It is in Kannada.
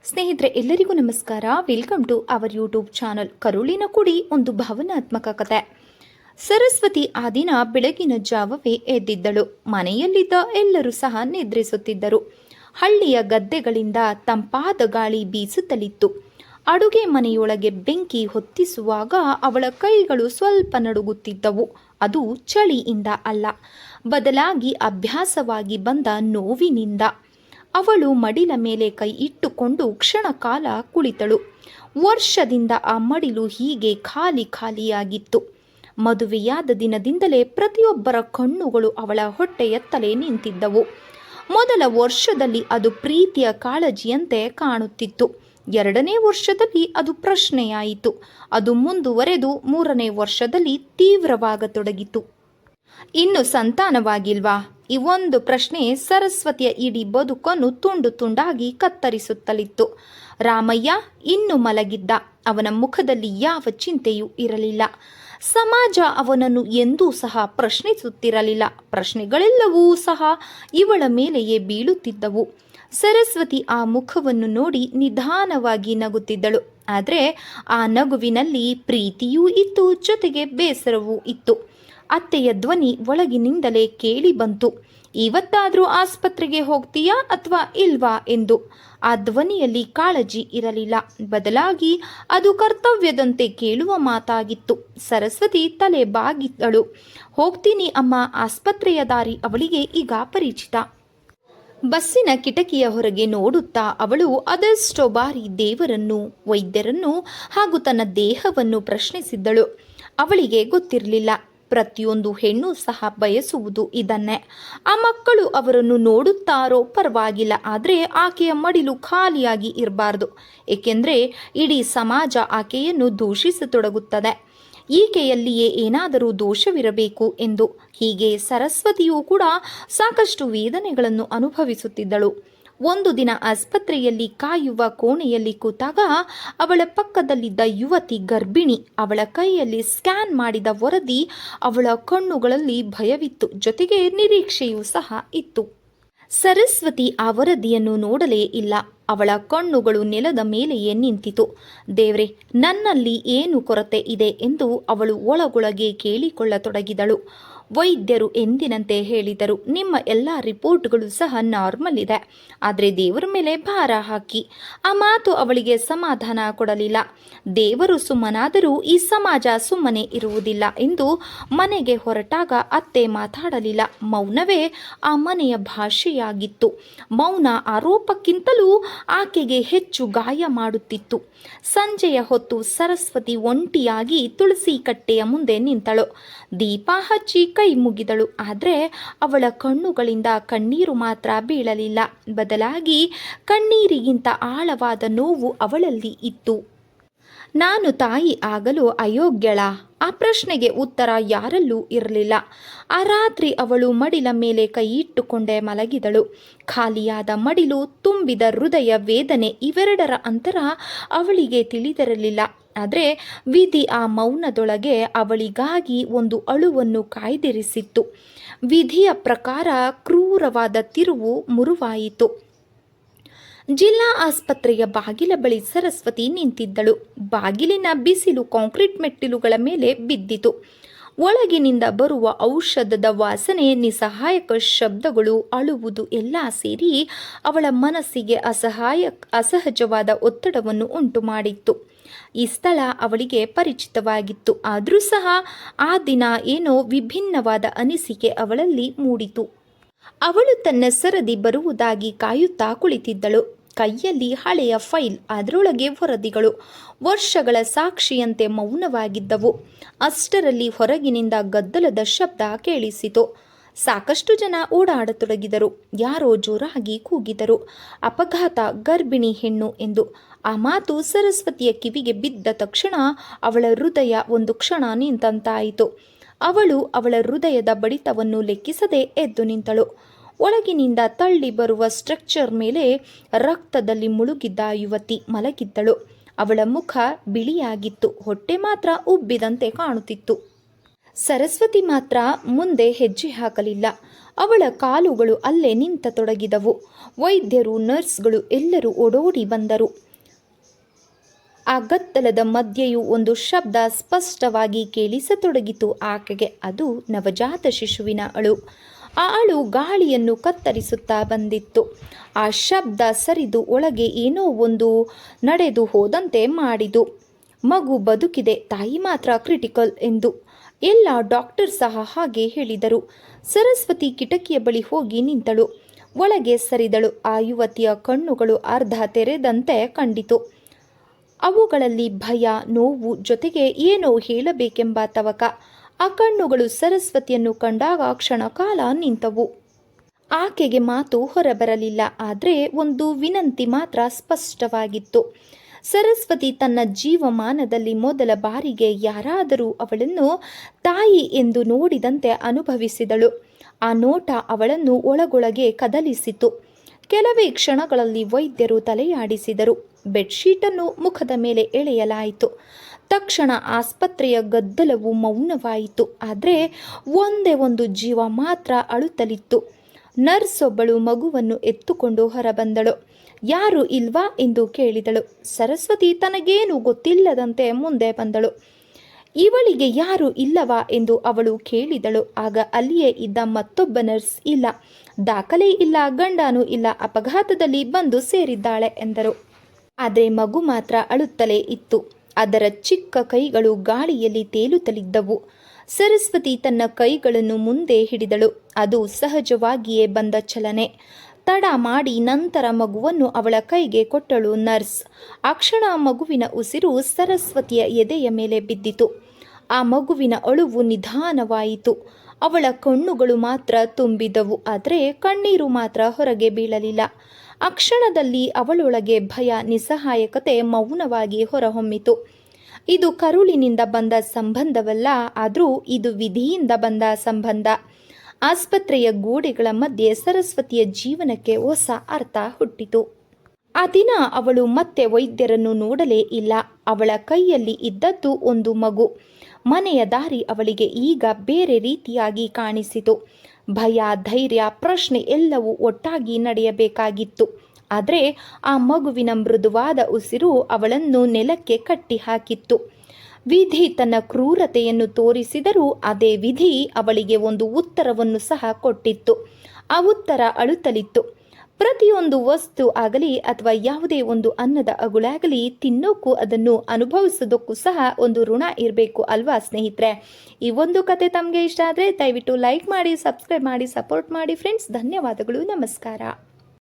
ಸ್ನೇಹಿತರೆ, ಎಲ್ಲರಿಗೂ ನಮಸ್ಕಾರ. Welcome to our YouTube channel. ಕರುಳಿನ ಕುಡಿ ಒಂದು ಭಾವನಾತ್ಮಕ ಕತೆ. ಸರಸ್ವತಿ ಆ ದಿನ ಬೆಳಗಿನ ಜಾವವೇ ಎದ್ದಿದ್ದಳು. ಮನೆಯಲ್ಲಿದ್ದ ಎಲ್ಲರೂ ಸಹ ನಿದ್ರಿಸುತ್ತಿದ್ದರು. ಹಳ್ಳಿಯ ಗದ್ದೆಗಳಿಂದ ತಂಪಾದ ಗಾಳಿ ಬೀಸುತ್ತಲಿತ್ತು. ಅಡುಗೆ ಮನೆಯೊಳಗೆ ಬೆಂಕಿ ಹೊತ್ತಿಸುವಾಗ ಅವಳ ಕೈಗಳು ಸ್ವಲ್ಪ ನಡುಗುತ್ತಿದ್ದವು. ಅದು ಚಳಿಯಿಂದ ಅಲ್ಲ, ಬದಲಾಗಿ ಅಭ್ಯಾಸವಾಗಿ ಬಂದ ನೋವಿನಿಂದ. ಅವಳು ಮಡಿಲ ಮೇಲೆ ಕೈ ಇಟ್ಟುಕೊಂಡು ಕ್ಷಣ ಕಾಲ ಕುಳಿತಳು. ವರ್ಷದಿಂದ ಆ ಮಡಿಲು ಹೀಗೆ ಖಾಲಿ ಖಾಲಿಯಾಗಿತ್ತು. ಮದುವೆಯಾದ ದಿನದಿಂದಲೇ ಪ್ರತಿಯೊಬ್ಬರ ಕಣ್ಣುಗಳು ಅವಳ ಹೊಟ್ಟೆಯತ್ತಲೇ ನಿಂತಿದ್ದವು. ಮೊದಲ ವರ್ಷದಲ್ಲಿ ಅದು ಪ್ರೀತಿಯ ಕಾಳಜಿಯಂತೆ ಕಾಣುತ್ತಿತ್ತು. 2ನೇ ವರ್ಷದಲ್ಲಿ ಅದು ಪ್ರಶ್ನೆಯಾಯಿತು. ಅದು ಮುಂದುವರೆದು 3ನೇ ವರ್ಷದಲ್ಲಿ ತೀವ್ರವಾಗತೊಡಗಿತು. ಇನ್ನು ಸಂತಾನವಾಗಿಲ್ವಾ? ಈ ಒಂದು ಪ್ರಶ್ನೆ ಸರಸ್ವತಿಯ ಇಡೀ ಬದುಕನ್ನು ತುಂಡು ತುಂಡಾಗಿ ಕತ್ತರಿಸುತ್ತಲಿತ್ತು. ರಾಮಯ್ಯ ಇನ್ನೂ ಮಲಗಿದ್ದ. ಅವನ ಮುಖದಲ್ಲಿ ಯಾವ ಚಿಂತೆಯೂ ಇರಲಿಲ್ಲ. ಸಮಾಜ ಅವನನ್ನು ಎಂದೂ ಸಹ ಪ್ರಶ್ನಿಸುತ್ತಿರಲಿಲ್ಲ. ಪ್ರಶ್ನೆಗಳೆಲ್ಲವೂ ಸಹ ಇವಳ ಮೇಲೆಯೇ ಬೀಳುತ್ತಿದ್ದವು. ಸರಸ್ವತಿ ಆ ಮುಖವನ್ನು ನೋಡಿ ನಿಧಾನವಾಗಿ ನಗುತ್ತಿದ್ದಳು. ಆದರೆ ಆ ನಗುವಿನಲ್ಲಿ ಪ್ರೀತಿಯೂ ಇತ್ತು, ಜೊತೆಗೆ ಬೇಸರವೂ ಇತ್ತು. ಅತ್ತೆಯ ಧ್ವನಿ ಒಳಗಿನಿಂದಲೇ ಕೇಳಿ ಬಂತು. ಇವತ್ತಾದರೂ ಆಸ್ಪತ್ರೆಗೆ ಹೋಗ್ತೀಯಾ ಅಥವಾ ಇಲ್ವಾ ಎಂದು. ಆ ಧ್ವನಿಯಲ್ಲಿ ಕಾಳಜಿ ಇರಲಿಲ್ಲ, ಬದಲಾಗಿ ಅದು ಕರ್ತವ್ಯದಂತೆ ಕೇಳುವ ಮಾತಾಗಿತ್ತು. ಸರಸ್ವತಿ ತಲೆ ಬಾಗಿದ್ದಳು. ಹೋಗ್ತೀನಿ ಅಮ್ಮ. ಆಸ್ಪತ್ರೆಯ ದಾರಿ ಅವಳಿಗೆ ಈಗ ಪರಿಚಿತ. ಬಸ್ಸಿನ ಕಿಟಕಿಯ ಹೊರಗೆ ನೋಡುತ್ತಾ ಅವಳು ಅದೆಷ್ಟೋ ಬಾರಿ ದೇವರನ್ನು, ವೈದ್ಯರನ್ನು ಹಾಗೂ ತನ್ನ ದೇಹವನ್ನು ಪ್ರಶ್ನಿಸಿದ್ದಳು. ಅವಳಿಗೆ ಗೊತ್ತಿರಲಿಲ್ಲ, ಪ್ರತಿಯೊಂದು ಹೆಣ್ಣು ಸಹ ಬಯಸುವುದು ಇದನ್ನೇ. ಆ ಮಕ್ಕಳು ಅವರನ್ನು ನೋಡುತ್ತಾರೋ ಪರವಾಗಿಲ್ಲ, ಆದರೆ ಆಕೆಯ ಮಡಿಲು ಖಾಲಿಯಾಗಿ ಇರಬಾರ್ದು. ಏಕೆಂದರೆ ಇಡೀ ಸಮಾಜ ಆಕೆಯನ್ನು ದೂಷಿಸತೊಡಗುತ್ತದೆ. ಈಕೆಯಲ್ಲಿಯೇ ಏನಾದರೂ ದೋಷವಿರಬೇಕು ಎಂದು. ಹೀಗೆ ಸರಸ್ವತಿಯೂ ಕೂಡ ಸಾಕಷ್ಟು ವೇದನೆಗಳನ್ನು ಅನುಭವಿಸುತ್ತಿದ್ದಳು. ಒಂದು ದಿನ ಆಸ್ಪತ್ರೆಯಲ್ಲಿ ಕಾಯುವ ಕೋಣೆಯಲ್ಲಿ ಕೂತಾಗ ಅವಳ ಪಕ್ಕದಲ್ಲಿದ್ದ ಯುವತಿ ಗರ್ಭಿಣಿ. ಅವಳ ಕೈಯಲ್ಲಿ ಸ್ಕ್ಯಾನ್ ಮಾಡಿದ ವರದಿ. ಅವಳ ಕಣ್ಣುಗಳಲ್ಲಿ ಭಯವಿತ್ತು, ಜೊತೆಗೆ ನಿರೀಕ್ಷೆಯೂ ಸಹ ಇತ್ತು. ಸರಸ್ವತಿ ಆ ವರದಿಯನ್ನು ನೋಡಲೇ ಇಲ್ಲ. ಅವಳ ಕಣ್ಣುಗಳು ನೆಲದ ಮೇಲೆಯೇ ನಿಂತಿತು. ದೇವ್ರೆ, ನನ್ನಲ್ಲಿ ಏನು ಕೊರತೆ ಇದೆ ಎಂದು ಅವಳು ಒಳಗೊಳಗೆ ಕೇಳಿಕೊಳ್ಳತೊಡಗಿದಳು. ವೈದ್ಯರು ಎಂದಿನಂತೆ ಹೇಳಿದರು, ನಿಮ್ಮ ಎಲ್ಲ ರಿಪೋರ್ಟ್ಗಳು ಸಹ ನಾರ್ಮಲ್ ಇದೆ, ಆದರೆ ದೇವರ ಮೇಲೆ ಭಾರ ಹಾಕಿ. ಆ ಮಾತು ಅವಳಿಗೆ ಸಮಾಧಾನ ಕೊಡಲಿಲ್ಲ. ದೇವರು ಸುಮ್ಮನಾದರೂ ಈ ಸಮಾಜ ಸುಮ್ಮನೆ ಇರುವುದಿಲ್ಲ ಎಂದು ಮನೆಗೆ ಹೊರಟಾಗ ಅತ್ತೆ ಮಾತಾಡಲಿಲ್ಲ. ಮೌನವೇ ಆ ಮನೆಯ ಭಾಷೆಯಾಗಿತ್ತು. ಮೌನ ಆರೋಪಕ್ಕಿಂತಲೂ ಆಕೆಗೆ ಹೆಚ್ಚು ಗಾಯ ಮಾಡುತ್ತಿತ್ತು. ಸಂಜೆಯ ಹೊತ್ತು ಸರಸ್ವತಿ ಒಂಟಿಯಾಗಿ ತುಳಸಿ ಕಟ್ಟೆಯ ಮುಂದೆ ನಿಂತಳು. ದೀಪ ಹಚ್ಚಿ ಕೈ ಮುಗಿದಳು. ಆದರೆ ಅವಳ ಕಣ್ಣುಗಳಿಂದ ಕಣ್ಣೀರು ಮಾತ್ರ ಬೀಳಲಿಲ್ಲ, ಬದಲಾಗಿ ಕಣ್ಣೀರಿಗಿಂತ ಆಳವಾದ ನೋವು ಅವಳಲ್ಲಿ ಇತ್ತು. ನಾನು ತಾಯಿ ಆಗಲು ಅಯೋಗ್ಯಳ? ಆ ಪ್ರಶ್ನೆಗೆ ಉತ್ತರ ಯಾರಲ್ಲೂ ಇರಲಿಲ್ಲ. ಆ ರಾತ್ರಿ ಅವಳು ಮಡಿಲ ಮೇಲೆ ಕೈ ಇಟ್ಟುಕೊಂಡೇ ಮಲಗಿದಳು. ಖಾಲಿಯಾದ ಮಡಿಲು, ತುಂಬಿದ ಹೃದಯ, ವೇದನೆ, ಇವೆರಡರ ಅಂತರ ಅವಳಿಗೆ ತಿಳಿದಿರಲಿಲ್ಲ. ಆದರೆ ವಿಧಿ ಆ ಮೌನದೊಳಗೆ ಅವಳಿಗಾಗಿ ಒಂದು ಅಳುವನ್ನು ಕಾಯ್ದಿರಿಸಿತ್ತು. ವಿಧಿಯ ಪ್ರಕಾರ ಕ್ರೂರವಾದ ತಿರುವು ಮುರುವಾಯಿತು. ಜಿಲ್ಲಾ ಆಸ್ಪತ್ರೆಯ ಬಾಗಿಲ ಬಳಿ ಸರಸ್ವತಿ ನಿಂತಿದ್ದಳು. ಬಾಗಿಲಿನ ಬಿಸಿಲು ಕಾಂಕ್ರೀಟ್ ಮೆಟ್ಟಿಲುಗಳ ಮೇಲೆ ಬಿದ್ದಿತು. ಒಳಗಿನಿಂದ ಬರುವ ಔಷಧದ ವಾಸನೆ, ನಿಸ್ಸಹಾಯಕ ಶಬ್ದಗಳು, ಅಳುವುದು ಎಲ್ಲ ಸೇರಿ ಅವಳ ಮನಸ್ಸಿಗೆ ಅಸಹಜವಾದ ಒತ್ತಡವನ್ನು ಉಂಟು ಮಾಡಿತ್ತು. ಈ ಸ್ಥಳ ಅವಳಿಗೆ ಪರಿಚಿತವಾಗಿತ್ತು, ಆದರೂ ಸಹ ಆ ದಿನ ಏನೋ ವಿಭಿನ್ನವಾದ ಅನಿಸಿಕೆ ಅವಳಲ್ಲಿ ಮೂಡಿತು. ಅವಳು ತನ್ನ ಸರದಿ ಬರುವುದಾಗಿ ಕಾಯುತ್ತಾ ಕುಳಿತಿದ್ದಳು. ಕೈಯಲ್ಲಿ ಹಳೆಯ ಫೈಲ್, ಅದರೊಳಗೆ ವರದಿಗಳು ವರ್ಷಗಳ ಸಾಕ್ಷಿಯಂತೆ ಮೌನವಾಗಿದ್ದವು. ಅಷ್ಟರಲ್ಲಿ ಹೊರಗಿನಿಂದ ಗದ್ದಲದ ಶಬ್ದ ಕೇಳಿಸಿತು. ಸಾಕಷ್ಟು ಜನ ಓಡಾಡತೊಡಗಿದರು. ಯಾರೋ ಜೋರಾಗಿ ಕೂಗಿದರು, ಅಪಘಾತ, ಗರ್ಭಿಣಿ ಹೆಣ್ಣು ಎಂದು. ಆ ಮಾತು ಸರಸ್ವತಿಯ ಕಿವಿಗೆ ಬಿದ್ದ ತಕ್ಷಣ ಅವಳ ಹೃದಯ ಒಂದು ಕ್ಷಣ ನಿಂತಂತಾಯಿತು. ಅವಳ ಹೃದಯದ ಬಡಿತವನ್ನು ಲೆಕ್ಕಿಸದೆ ಎದ್ದು ನಿಂತಳು. ಒಳಗಿನಿಂದ ತಳ್ಳಿ ಬರುವ ಸ್ಟ್ರಕ್ಚರ್ ಮೇಲೆ ರಕ್ತದಲ್ಲಿ ಮುಳುಗಿದ್ದ ಯುವತಿ ಮಲಗಿದ್ದಳು. ಅವಳ ಮುಖ ಬಿಳಿಯಾಗಿತ್ತು, ಹೊಟ್ಟೆ ಮಾತ್ರ ಉಬ್ಬಿದಂತೆ ಕಾಣುತ್ತಿತ್ತು. ಸರಸ್ವತಿ ಮಾತ್ರ ಮುಂದೆ ಹೆಜ್ಜೆ ಹಾಕಲಿಲ್ಲ. ಅವಳ ಕಾಲುಗಳು ಅಲ್ಲೇ ನಿಂತತೊಡಗಿದವು. ವೈದ್ಯರು, ನರ್ಸ್ಗಳು ಎಲ್ಲರೂ ಓಡೋಡಿ ಬಂದರು. ಆ ಗದ್ದಲದ ಮಧ್ಯೆಯೂ ಒಂದು ಶಬ್ದ ಸ್ಪಷ್ಟವಾಗಿ ಕೇಳಿಸತೊಡಗಿತು ಆಕೆಗೆ. ಅದು ನವಜಾತ ಶಿಶುವಿನ ಅಳು. ಆ ಅಳು ಗಾಳಿಯನ್ನು ಕತ್ತರಿಸುತ್ತಾ ಬಂದಿತ್ತು. ಆ ಶಬ್ದ ಸರಿದು ಒಳಗೆ ಏನೋ ಒಂದು ನಡೆದು ಹೋದಂತೆ ಮಾಡಿತು. ಮಗು ಬದುಕಿದೆ, ತಾಯಿ ಮಾತ್ರ ಕ್ರಿಟಿಕಲ್ ಎಂದು ಎಲ್ಲ ಡಾಕ್ಟರ್ ಸಹ ಹಾಗೆ ಹೇಳಿದರು. ಸರಸ್ವತಿ ಕಿಟಕಿಯ ಬಳಿ ಹೋಗಿ ನಿಂತಳು. ಒಳಗೆ ಸರಿದಳು. ಆ ಯುವತಿಯ ಕಣ್ಣುಗಳು ಅರ್ಧ ತೆರೆದಂತೆ ಕಂಡಿತು. ಅವುಗಳಲ್ಲಿ ಭಯ, ನೋವು, ಜೊತೆಗೆ ಏನೋ ಹೇಳಬೇಕೆಂಬ ತವಕ. ಆ ಕಣ್ಣುಗಳು ಸರಸ್ವತಿಯನ್ನು ಕಂಡಾಗ ಕ್ಷಣಕಾಲ ನಿಂತವು. ಆಕೆಗೆ ಮಾತು ಹೊರಬರಲಿಲ್ಲ. ಆದರೆ ಒಂದು ವಿನಂತಿ ಮಾತ್ರ ಸ್ಪಷ್ಟವಾಗಿತ್ತು. ಸರಸ್ವತಿ ತನ್ನ ಜೀವಮಾನದಲ್ಲಿ ಮೊದಲ ಬಾರಿಗೆ ಯಾರಾದರೂ ಅವಳನ್ನು ತಾಯಿ ಎಂದು ನೋಡಿದಂತೆ ಅನುಭವಿಸಿದಳು. ಆ ನೋಟ ಅವಳನ್ನು ಒಳಗೊಳಗೆ ಕದಲಿಸಿತು. ಕೆಲವೇ ಕ್ಷಣಗಳಲ್ಲಿ ವೈದ್ಯರು ತಲೆಯಾಡಿಸಿದರು. ಬೆಡ್ಶೀಟನ್ನು ಮುಖದ ಮೇಲೆ ಎಳೆಯಲಾಯಿತು. ತಕ್ಷಣ ಆಸ್ಪತ್ರೆಯ ಗದ್ದಲವು ಮೌನವಾಯಿತು. ಆದರೆ ಒಂದೇ ಒಂದು ಜೀವ ಮಾತ್ರ ಅಳುತ್ತಲಿತ್ತು. ನರ್ಸ್ ಒಬ್ಬಳು ಮಗುವನ್ನು ಎತ್ತುಕೊಂಡು ಹೊರಬಂದಳು. ಯಾರು ಇಲ್ವಾ ಎಂದು ಕೇಳಿದಳು. ಸರಸ್ವತಿ ತನಗೇನು ಗೊತ್ತಿಲ್ಲದಂತೆ ಮುಂದೆ ಬಂದಳು. ಇವಳಿಗೆ ಯಾರು ಇಲ್ಲವಾ ಎಂದು ಅವಳು ಕೇಳಿದಳು. ಆಗ ಅಲ್ಲಿಯೇ ಇದ್ದ ಮತ್ತೊಬ್ಬ ನರ್ಸ್, ಇಲ್ಲ, ದಾಖಲೆ ಇಲ್ಲ, ಗಂಡನೂ ಇಲ್ಲ, ಅಪಘಾತದಲ್ಲಿ ಬಂದು ಸೇರಿದ್ದಾಳೆ ಎಂದರು. ಆದರೆ ಮಗು ಮಾತ್ರ ಅಳುತ್ತಲೇ ಇತ್ತು. ಅದರ ಚಿಕ್ಕ ಕೈಗಳು ಗಾಳಿಯಲ್ಲಿ ತೇಲುತ್ತಲಿದ್ದವು. ಸರಸ್ವತಿ ತನ್ನ ಕೈಗಳನ್ನು ಮುಂದೆ ಹಿಡಿದಳು. ಅದು ಸಹಜವಾಗಿಯೇ ಬಂದ ಚಲನೆ. ತಡ ಮಾಡಿ ನಂತರ ಮಗುವನ್ನು ಅವಳ ಕೈಗೆ ಕೊಟ್ಟಳು ನರ್ಸ್. ಆ ಕ್ಷಣ ಮಗುವಿನ ಉಸಿರು ಸರಸ್ವತಿಯ ಎದೆಯ ಮೇಲೆ ಬಿದ್ದಿತು. ಆ ಮಗುವಿನ ಅಳುವು ನಿಧಾನವಾಯಿತು. ಅವಳ ಕಣ್ಣುಗಳು ಮಾತ್ರ ತುಂಬಿದವು, ಆದರೆ ಕಣ್ಣೀರು ಮಾತ್ರ ಹೊರಗೆ ಬೀಳಲಿಲ್ಲ. ಆ ಕ್ಷಣದಲ್ಲಿ ಅವಳೊಳಗೆ ಭಯ, ನಿಸ್ಸಹಾಯಕತೆ ಮೌನವಾಗಿ ಹೊರಹೊಮ್ಮಿತು. ಇದು ಕರುಳಿನಿಂದ ಬಂದ ಸಂಬಂಧವಲ್ಲ, ಆದರೂ ಇದು ವಿಧಿಯಿಂದ ಬಂದ ಸಂಬಂಧ. ಆಸ್ಪತ್ರೆಯ ಗೋಡೆಗಳ ಮಧ್ಯೆ ಸರಸ್ವತಿಯ ಜೀವನಕ್ಕೆ ಹೊಸ ಅರ್ಥ ಹುಟ್ಟಿತು. ಆ ದಿನ ಅವಳು ಮತ್ತೆ ವೈದ್ಯರನ್ನು ನೋಡಲೇ ಇಲ್ಲ. ಅವಳ ಕೈಯಲ್ಲಿ ಇದ್ದದ್ದು ಒಂದು ಮಗು. ಮನೆಯ ದಾರಿ ಅವಳಿಗೆ ಈಗ ಬೇರೆ ರೀತಿಯಾಗಿ ಕಾಣಿಸಿತು. ಭಯ, ಧೈರ್ಯ, ಪ್ರಶ್ನೆ ಎಲ್ಲವೂ ಒಟ್ಟಾಗಿ ನಡೆಯಬೇಕಾಗಿತ್ತು. ಆದರೆ ಆ ಮಗುವಿನ ಮೃದುವಾದ ಉಸಿರು ಅವಳನ್ನು ನೆಲಕ್ಕೆ ಕಟ್ಟಿ ಹಾಕಿತ್ತು. ವಿಧಿ ತನ್ನ ಕ್ರೂರತೆಯನ್ನು ತೋರಿಸಿದರೂ ಅದೇ ವಿಧಿ ಅವಳಿಗೆ ಒಂದು ಉತ್ತರವನ್ನು ಸಹ ಕೊಟ್ಟಿತ್ತು. ಆ ಉತ್ತರ ಅಳುತ್ತಲಿತ್ತು. ಪ್ರತಿಯೊಂದು ವಸ್ತು ಆಗಲಿ ಅಥವಾ ಯಾವುದೇ ಒಂದು ಅನ್ನದ ಅಗುಳಾಗಲಿ ತಿನ್ನೋಕ್ಕೂ ಅದನ್ನು ಅನುಭವಿಸೋದಕ್ಕೂ ಸಹ ಒಂದು ಋಣ ಇರಬೇಕು ಅಲ್ವಾ ಸ್ನೇಹಿತರೆ? ಈ ಒಂದು ಕತೆ ತಮಗೆ ಇಷ್ಟ ಆದರೆ ದಯವಿಟ್ಟು ಲೈಕ್ ಮಾಡಿ, ಸಬ್ಸ್ಕ್ರೈಬ್ ಮಾಡಿ, ಸಪೋರ್ಟ್ ಮಾಡಿ ಫ್ರೆಂಡ್ಸ್. ಧನ್ಯವಾದಗಳು. ನಮಸ್ಕಾರ.